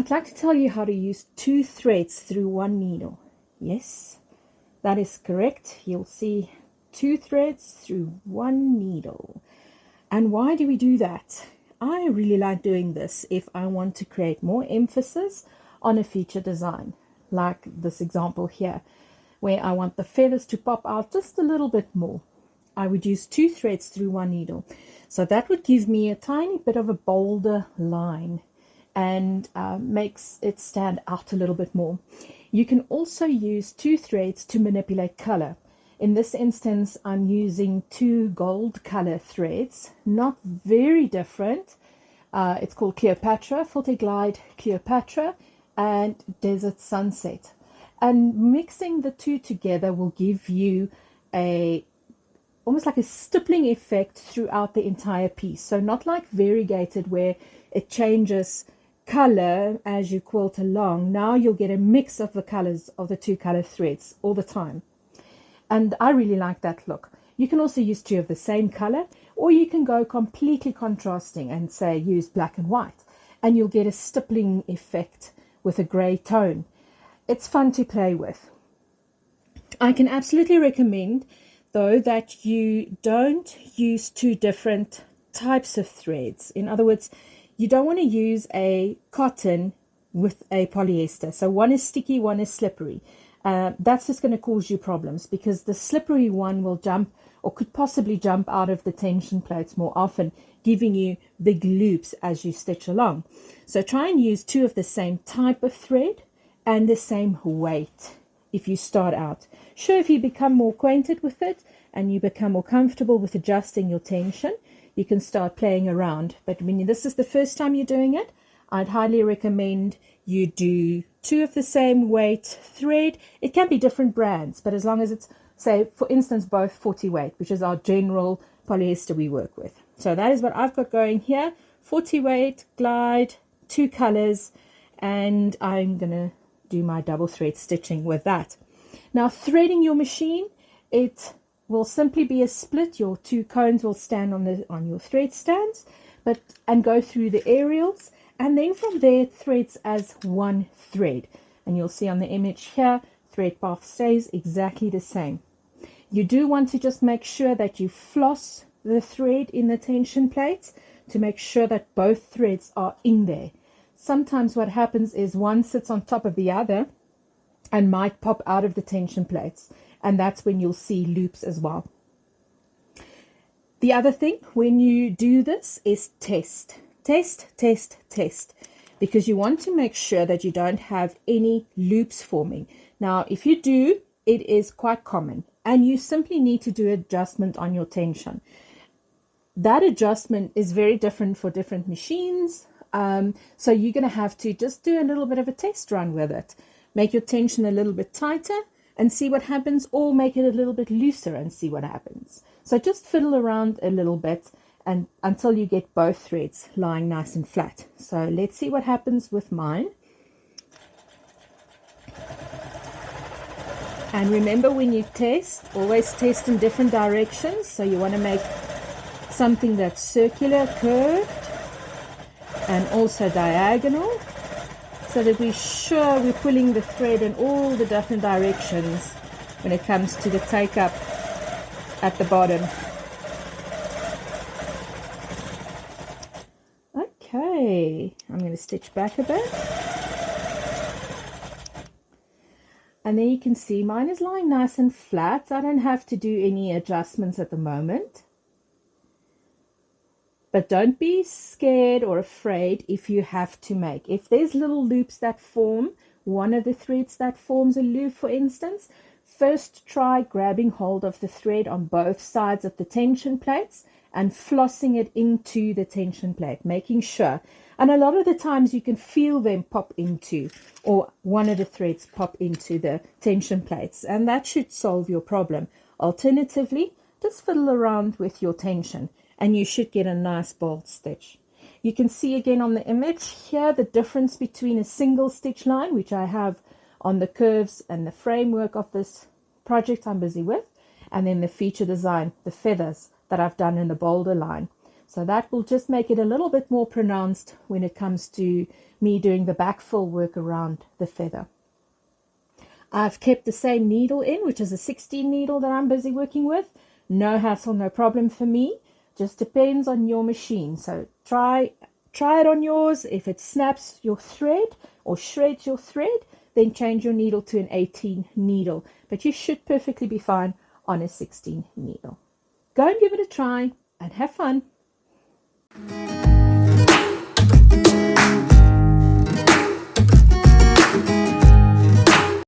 I'd like to tell you how to use 2 threads through 1 needle. Yes, that is correct. You'll see 2 threads through 1 needle. And why do we do that? I really like doing this if I want to create more emphasis on a feature design, like this example here, where I want the feathers to pop out just a little bit more. I would use 2 threads through 1 needle. So that would give me a tiny bit of a bolder line and makes it stand out a little bit more. You can also use 2 threads to manipulate color. In this instance, I'm using 2 gold color threads, not very different. It's called Cleopatra, Forte Glide Cleopatra, and Desert Sunset. And mixing the two together will give you almost like a stippling effect throughout the entire piece. So not like variegated where it changes color as you quilt along. Now you'll get a mix of the colors of the 2 color threads all the time. And I really like that look. You can also use 2 of the same color, or you can go completely contrasting and say use black and white, and you'll get a stippling effect with a gray tone. It's fun to play with. I can absolutely recommend, though, that you don't use 2 different types of threads. In other words, you don't want to use a cotton with a polyester. So one is sticky, one is slippery. That's just going to cause you problems, because the slippery one will jump, or could possibly jump out of the tension plates more often, giving you big loops as you stitch along. So try and use 2 of the same type of thread and the same weight if you start out. Sure, if you become more acquainted with it and you become more comfortable with adjusting your tension, you can start playing around. But when this is the first time you're doing it, I'd highly recommend you do 2 of the same weight thread. It can be different brands, but as long as it's, say, for instance, both 40 weight, which is our general polyester we work with. So that is what I've got going here. 40 weight, glide, 2 colors, and I'm going to do my double thread stitching with that. Now, threading your machine, it will simply be a split. Your 2 cones will stand on your thread stands, and go through the aerials, and then from there it threads as 1 thread. And you'll see on the image here, thread path stays exactly the same. You do want to just make sure that you floss the thread in the tension plates to make sure that both threads are in there. Sometimes what happens is one sits on top of the other and might pop out of the tension plates, and that's when you'll see loops as well. The other thing when you do this is test, because you want to make sure that you don't have any loops forming. Now, if you do, it is quite common, and you simply need to do adjustment on your tension. That adjustment is very different for different machines, so you're going to have to just do a little bit of a test run with it. Make your tension a little bit tighter and see what happens, or make it a little bit looser and see what happens. So just fiddle around a little bit and until you get both threads lying nice and flat. So let's see what happens with mine. And remember, when you test, always test in different directions. So you want to make something that's circular, curved, and also diagonal, so that we're sure we're pulling the thread in all the different directions when it comes to the take up at the bottom. Okay, I'm going to stitch back a bit. And then you can see mine is lying nice and flat. I don't have to do any adjustments at the moment. But don't be scared or afraid if you have to make. If there's little loops that form, one of the threads that forms a loop, for instance, first try grabbing hold of the thread on both sides of the tension plates and flossing it into the tension plate, making sure. And a lot of the times you can feel them pop into, or one of the threads pop into the tension plates, and that should solve your problem. Alternatively, just fiddle around with your tension, and you should get a nice bold stitch. You can see again on the image here the difference between a single stitch line, which I have on the curves and the framework of this project I'm busy with, and then the feature design, the feathers that I've done in the bolder line. So that will just make it a little bit more pronounced when it comes to me doing the backfill work around the feather. I've kept the same needle in, which is a 16 needle that I'm busy working with. No hassle, no problem for me. Just depends on your machine. So try it on yours. If it snaps your thread or shreds your thread, then change your needle to an 18 needle. But you should perfectly be fine on a 16 needle. Go and give it a try and have fun.